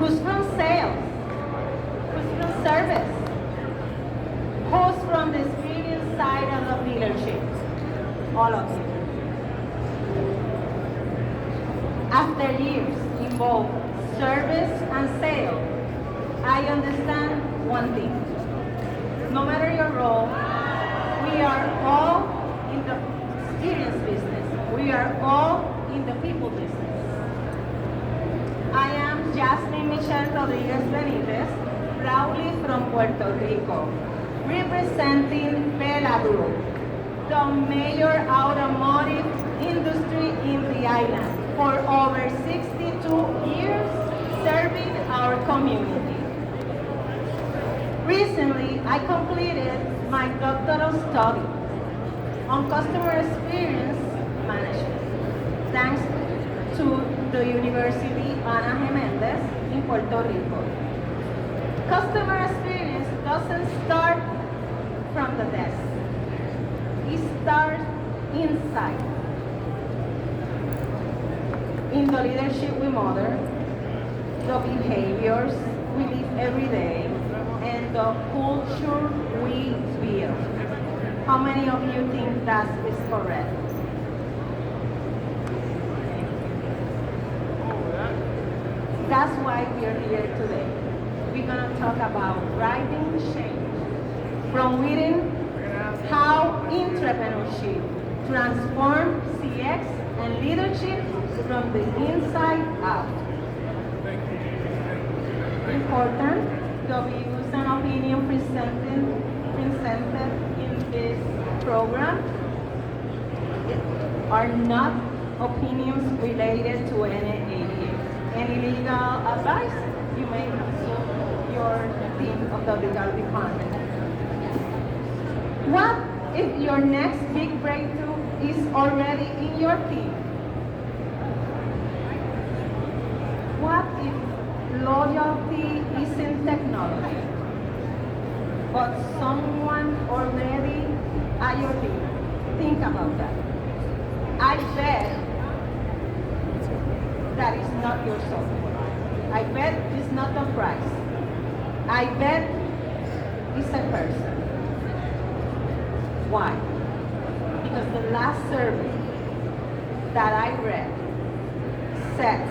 Who's from sales? Who's from service? Who's from the experience side of the dealership? All of you. After years in both service and sales, I understand one thing. No matter your role, we are all in the experience business. We are all in the people business. I am Jasmine Michelle Rodriguez Benitez, proudly from Puerto Rico, representing Pela Group, the major automotive industry in the island, for over 62 years serving our community. Recently, I completed my doctoral study on customer experience management, thanks to the University Ana Jiménez in Puerto Rico. Customer experience doesn't start from the desk. It starts inside. In the leadership we model, the behaviors we live every day, and the culture we build. How many of you think that is correct? That's why we're here today. We're going to talk about driving change from within, how intrapreneurship transforms CX and leadership from the inside out. Important, the views and opinions presented in this program are not opinions related to any ADA. Any legal advice, you may consult your team of the legal department. What if your next big breakthrough is already in your team? What if loyalty isn't technology, but someone already at your team? Think about that. I bet that is not your software. I bet it's not the price. I bet it's a person. Why? Because the last survey that I read says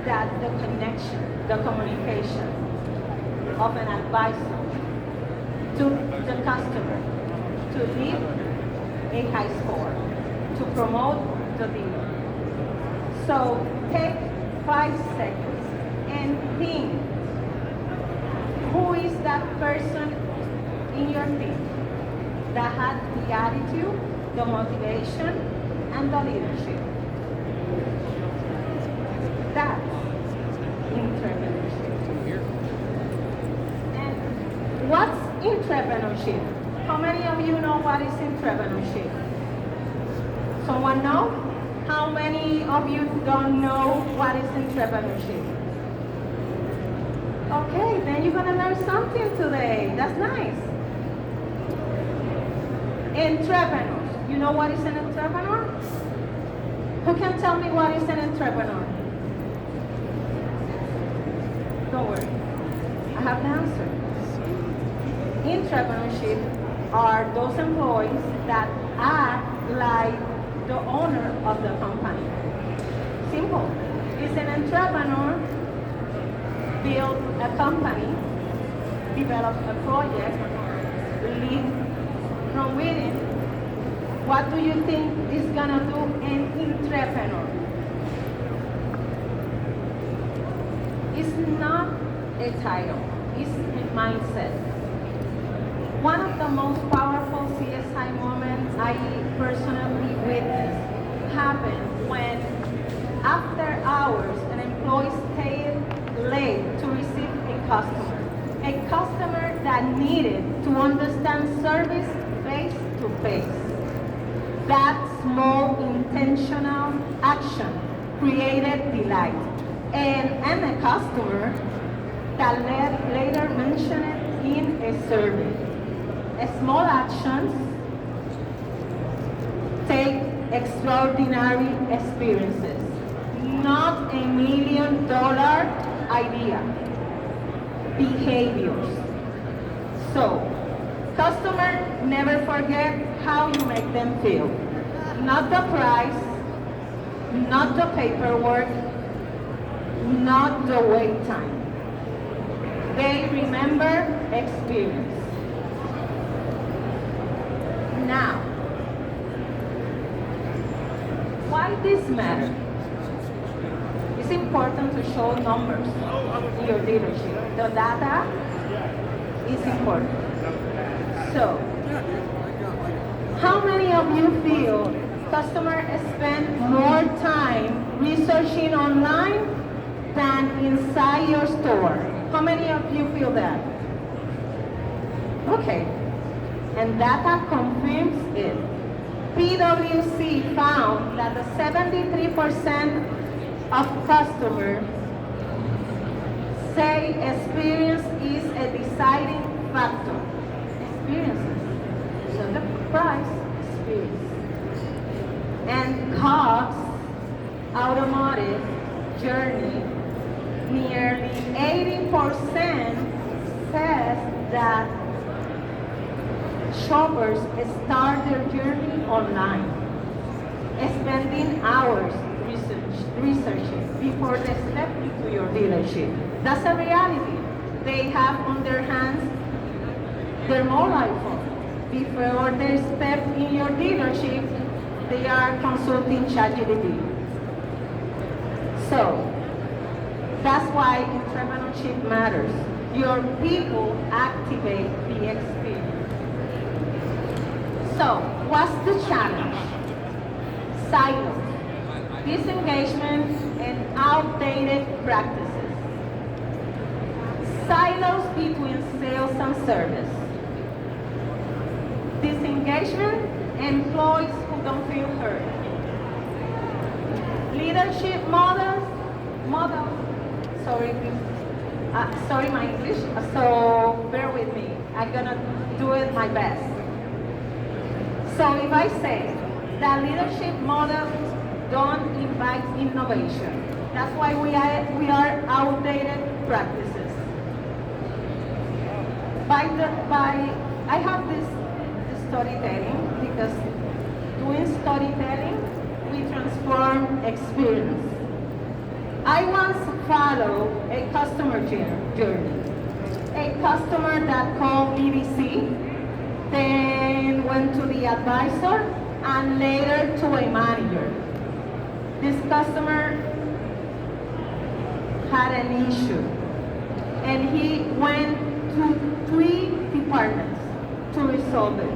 that the connection, the communication of an advisor to the customer to leave a high score, to promote the dealer. So take 5 seconds and think, who is that person in your team that had the attitude, the motivation, and the leadership? That's intrapreneurship. And what's intrapreneurship? How many of you know what is intrapreneurship? Someone know? How many of you don't know what is intrapreneurship? Okay, then you're gonna learn something today. That's nice. Entrepreneurs. You know what is an entrepreneur? Who can tell me what is an entrepreneur? Don't worry, I have the answer. Entrepreneurship are those employees that act like the owner of the company. Simple. It's an entrepreneur, build a company, develop a project, lead from within. What do you think is gonna do an entrepreneur? It's not a title, it's a mindset. One of the most powerful CSI moments I personally witnessed happened when, after hours, an employee stayed late to receive a customer that needed to understand service face to face. That small intentional action created delight, and a customer that later mentioned it in a survey. Small actions take extraordinary experiences, not $1 million idea, behaviors. So, customer never forget how you make them feel. Not the price, not the paperwork, not the wait time. They remember experience. Now, why this matter? It's important to show numbers in your dealership. The data is important. So, how many of you feel customers spend more time researching online than inside your store? How many of you feel that? Okay, and data confirms it. PwC found that the 73% of customers say experience is a deciding factor. Experiences. So the price, experience. And COGS, automotive, journey, nearly 80% says that shoppers start their journey online, spending hours researching before they step into your dealership. That's a reality. They have on their hands their mobile phone. Before they step in your dealership, they are consulting ChatGPT. So, that's why intrapreneurship matters. Your people activate the experience. So, what's the challenge? Silos, disengagement, and outdated practices. Silos between sales and service. Disengagement, employees who don't feel heard. Leadership sorry my English, so bear with me. I'm gonna do it my best. So if I say that leadership models don't invite innovation, that's why we are outdated practices. I have this storytelling because doing storytelling, we transform experience. I once followed a customer journey. A customer that called BBC, then went to the advisor, and later to a manager. This customer had an issue, and he went to 3 departments to resolve it.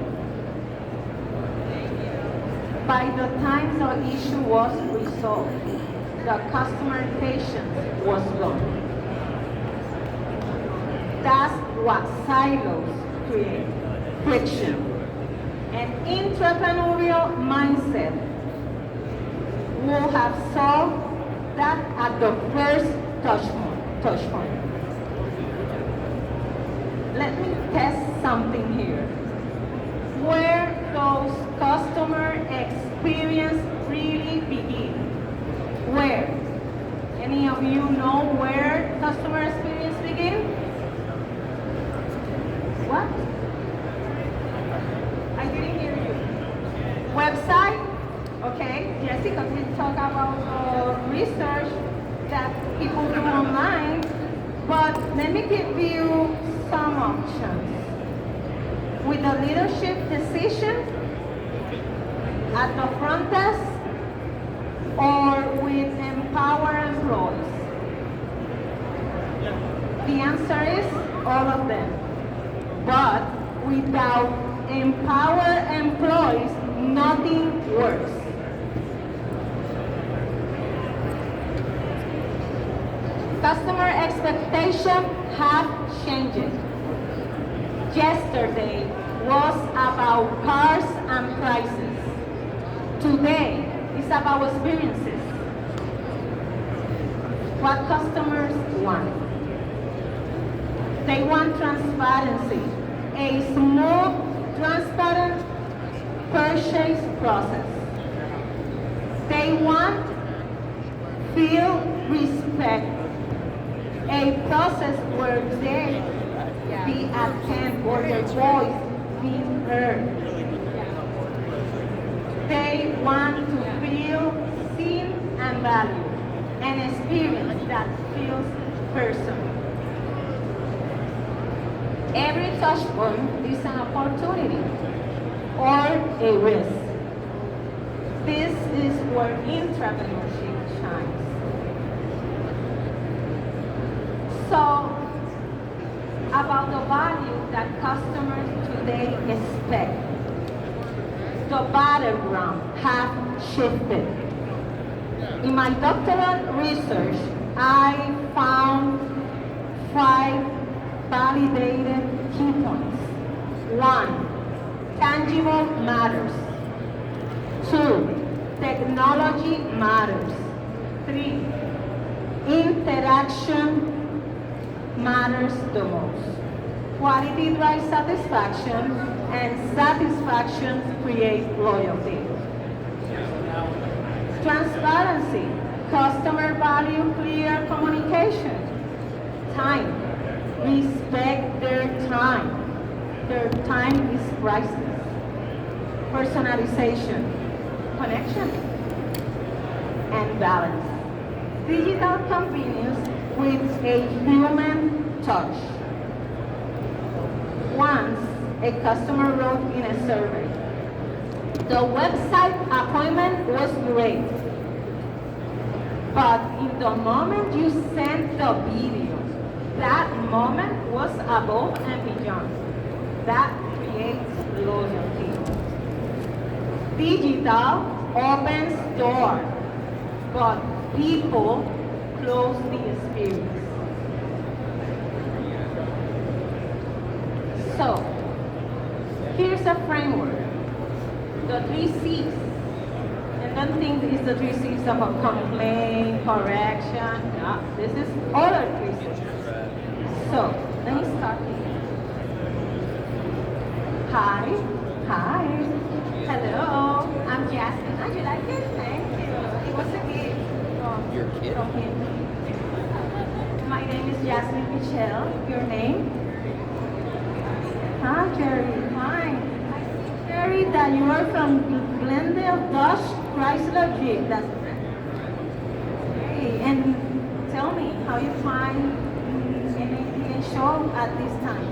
By the time the issue was resolved, the customer patience was gone. That's what silos create, friction. An entrepreneurial mindset will have solved that at the first touch point. Let me test something here. Where does customer experience really begin? Where? Any of you know where customer experience begins? What? I didn't hear you. Website? Okay, Jessica, we talk about research that people do online, but let me give you some options. With a leadership decision at the front desk or with empower employees? The answer is all of them. But without empower employees, nothing works. Customer expectations have changed. Yesterday was about cars and prices. Today is about experiences. What customers want. They want transparency, a smooth, transparent purchase process. They want feel respect, A process where they be attended or their voice be heard. They want to feel seen and valued, an experience that feels personal. Every touch point is an opportunity or a risk. This is where intrapreneurship shines. So, about the value that customers today expect. The battleground has shifted. In my doctoral research, I found 5 validated key points. 1, tangible matters. 2, technology matters. 3, interaction matters the most. Quality drives satisfaction, and satisfaction creates loyalty. Transparency, customer value, clear communication. Time, respect their time. Their time is priceless. Personalization, connection, and balance. Digital convenience with a human touch. Once, a customer wrote in a survey, "The website appointment was great, but in the moment you sent the video, that moment was above and beyond." That creates loyalty. Digital opens doors, but people close the experience. So, here's a framework. The 3 C's. And don't think it's the 3 C's about complaint, correction. No, this is other 3 C's. So, let me start here. Hi. Hi. Hello. I'm Jasmine. How'd you like it? Thank you. It was a gift Your kid? from him. My name is Jasmine Michelle. Your name? Hi, Jerry. Fine. I see, Jerry, that you are from Glendale Dodge Chrysler Jeep. That's correct. Hey, and tell me how you find NADA show at this time.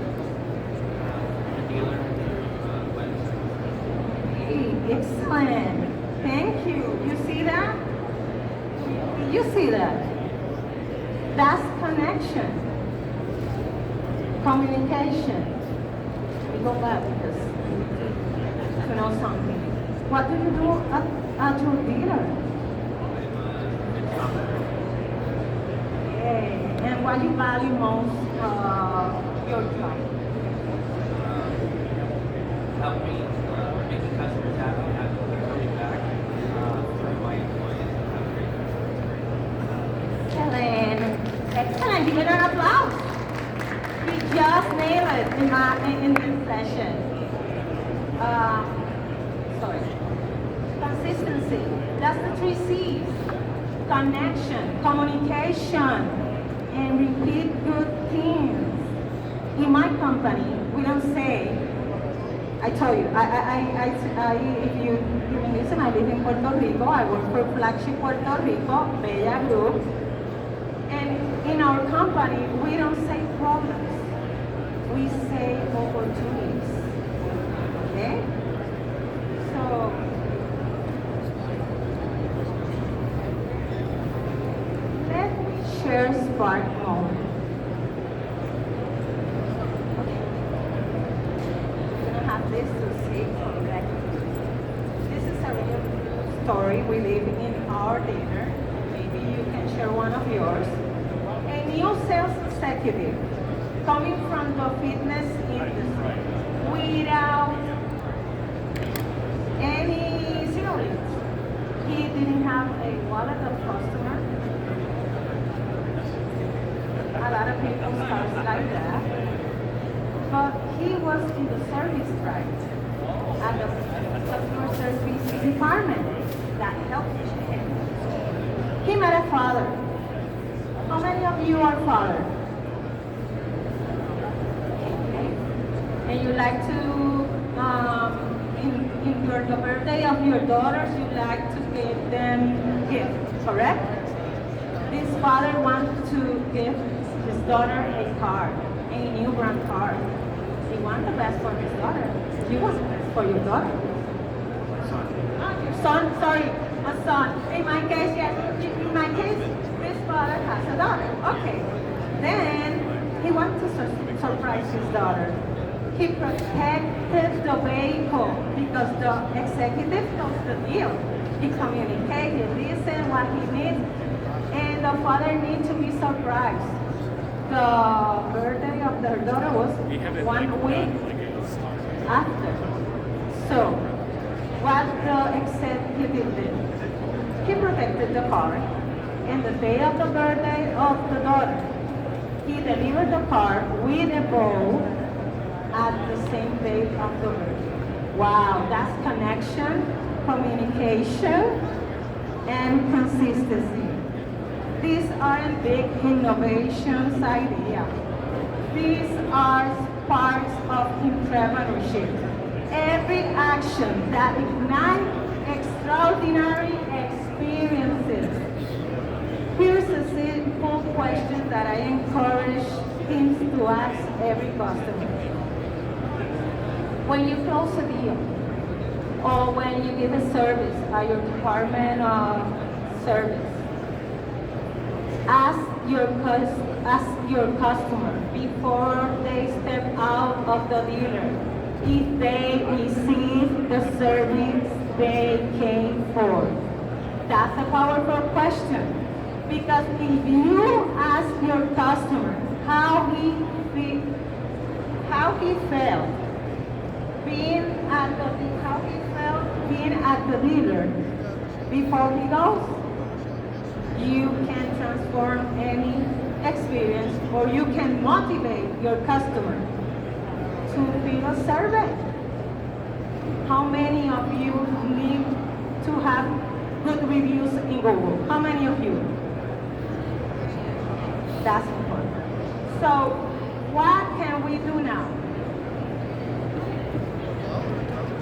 Hey, excellent. Thank you. You see that? You see that? That's connection. Communication. We go back because we need to know something. What do you do at your dealer? Okay. And what you value most your job? Help me making customers happy and have them coming back for my employees. Excellent. Excellent. Give it an applause. You just nailed it in this session. Sorry. Consistency. That's the 3 C's. Connection, communication, and repeat good things. In my company, we don't say, I told you, if you listen, I live in Puerto Rico. I work for Flagship Puerto Rico, Bella Group. And in our company, we don't say problems. We say opportunities. Okay? So, let me share Spark moment. Okay. I'm gonna have this to see correctly. This is a real story we live in our dinner. Maybe you can share one of yours. A new sales executive coming from the fitness industry without any zero leads. He didn't have a wallet of customers. A lot of people start like that. But he was in the service track at the customer service department that helped him. He met a father. How many of you are fathers? Okay. And you like to, the birthday of your daughters, you like to give them gifts, correct? This father wants to give his daughter a car, a new brand car. He wants the best for his daughter. You want the best for your daughter. Your son, sorry, a son. In my case, yes. In my case, this father has a daughter. Okay. Then he wants to surprise his daughter. He protected the vehicle because the executive knows the deal. He communicates, he listens what he needs, and the father needs to be surprised. The birthday of their daughter was 1 week after. So, what the executive did, he protected the car, and the day of the birthday of the daughter, he delivered the car with a bow at the same day of the birthday. Wow, that's connection, communication, and consistency. These aren't big innovations idea. These are sparks of intrapreneurship. Every action that ignites extraordinary experiences. Here's a simple question that I encourage teams to ask every customer. When you close a deal, or when you give a service at your department of service, ask your customer before they step out of the dealer if they receive the service they came for. That's a powerful question, because if you ask your customer how he felt being at the dealer before he goes, you can transform any experience, or you can motivate your customer to fill a survey. How many of you need to have good reviews in Google? How many of you? That's important. So, what can we do now?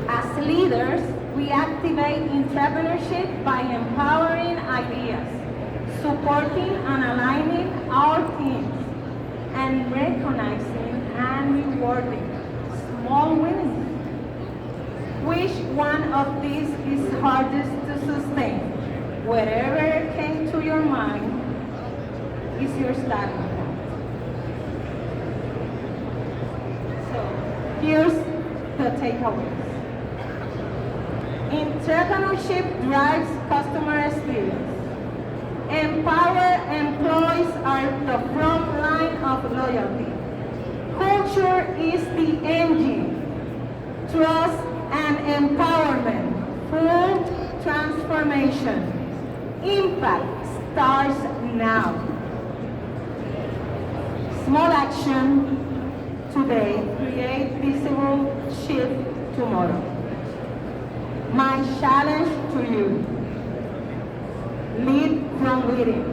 As leaders, we activate intrapreneurship by empowering ideas, supporting and aligning our teams, and recognizing and rewarding small wins. Which one of these is hardest to sustain? Whatever came to your mind is your starting point. So, here's the takeaways. Intrapreneurship drives customer experience. Empower employees are the front line of loyalty. Culture is the engine. Trust and empowerment. Full transformation. Impact starts now. Small action today create visible shift tomorrow. My challenge to you: lead from within.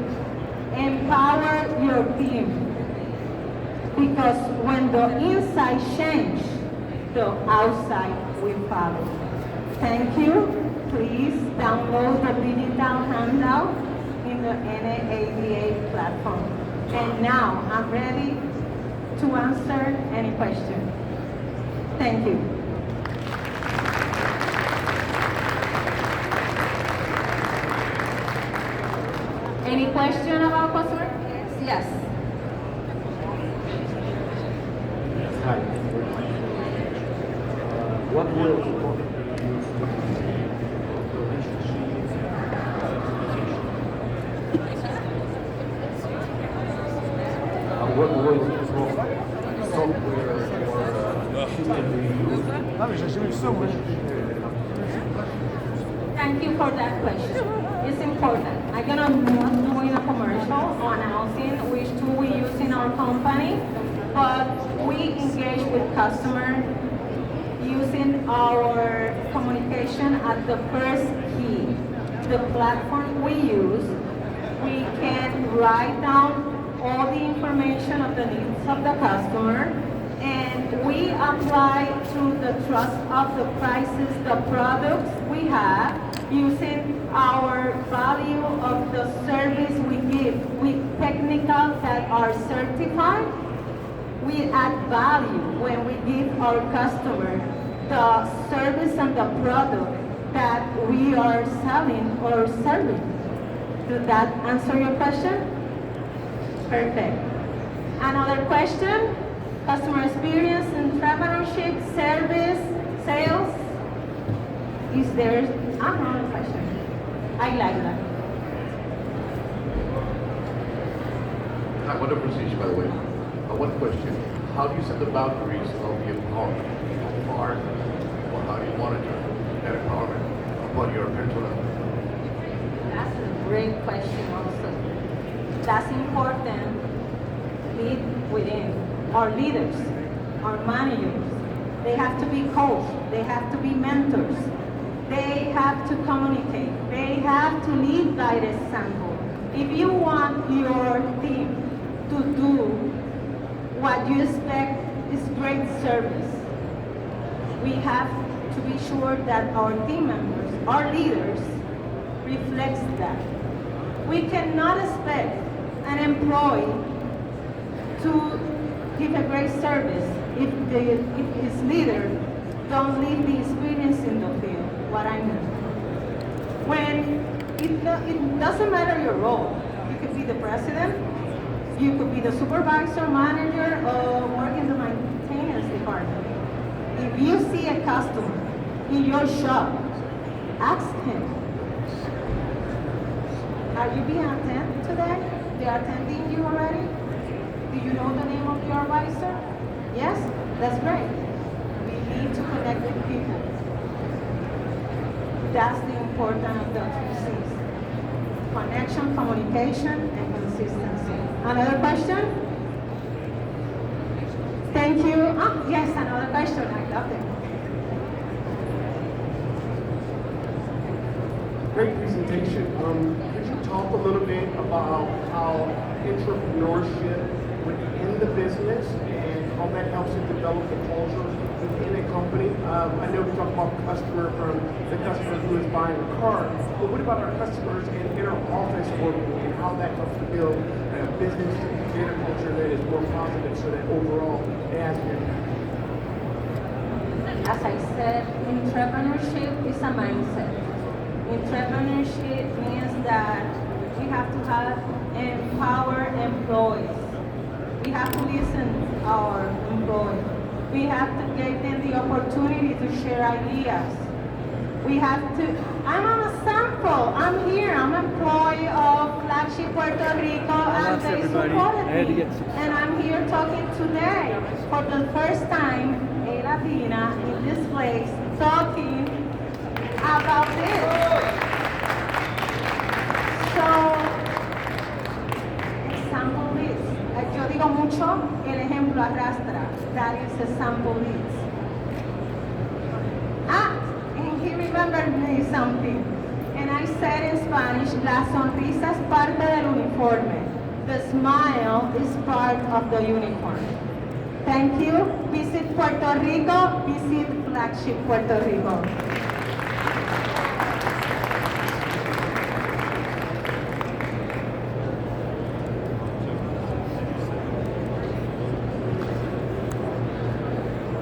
Empower your team. Because when the inside change, the outside will follow. Thank you. Please download the digital handout in the NAADA platform. And now I'm ready to answer any question. Thank you. Any question about customer? Yes. Hi. What will software or system do you use? Thank you for that question. It's important. I'm gonna not doing a commercial announcing which tool we use in our company, but we engage with customers using our communication at the first key. The platform we use, we can write down all the information of the needs of the customer, and we apply to the trust of the prices, the products we have, using our value of the service we give with technical that are certified. We add value when we give our customer the service and the product that we are selling or serving. Did that answer your question? Perfect. Another question? Customer experience, intrapreneurship, service, sales. Is there another question? I like that. I want to proceed, by the way. One question. How do you set the boundaries of the empowerment? How far or how do you monitor that empowerment upon your personnel? That's a great question also. That's important. Lead within. Our leaders, our managers, they have to be coached, they have to be mentors, they have to communicate, they have to lead by example. If you want your team to do what you expect is great service, we have to be sure that our team members, our leaders, reflects that. We cannot expect an employee to give a great service if his leader don't live the experience in the field, what I mean. When it doesn't matter your role. You could be the president, you could be the supervisor, manager, or work in the maintenance department. If you see a customer in your shop, ask him, are you being attended today? They are attending you already? Do you know the name of your advisor? Yes? That's great. We need to connect with people. That's the importance of the 3 C's. Connection, communication, and consistency. Another question? Thank you. Ah, yes, another question. I love it. Great presentation. Could you talk a little bit about how intrapreneurship within the business and how that helps to develop the culture within a company? I know we talk about customer from the customer who is buying a car, but what about our customers in our office working and how that helps to build a business data culture that is more positive so that overall it has an impact? As I said, intrapreneurship is a mindset. Intrapreneurship means that we have to have empowered employees. We have to listen to our employees. We have to give them the opportunity to share ideas. We have to, I'm an example. I'm here, I'm an employee of Flagship Puerto Rico and they supported me. And I'm here talking today for the first time, a Latina in this place, talking about this. So, example is, yo digo mucho, el ejemplo arrastra. That is example is. Ah, and he remembered me something. And I said in Spanish, la sonrisa es parte del uniforme. The smile is part of the uniform. Thank you. Visit Puerto Rico, visit Flagship Puerto Rico.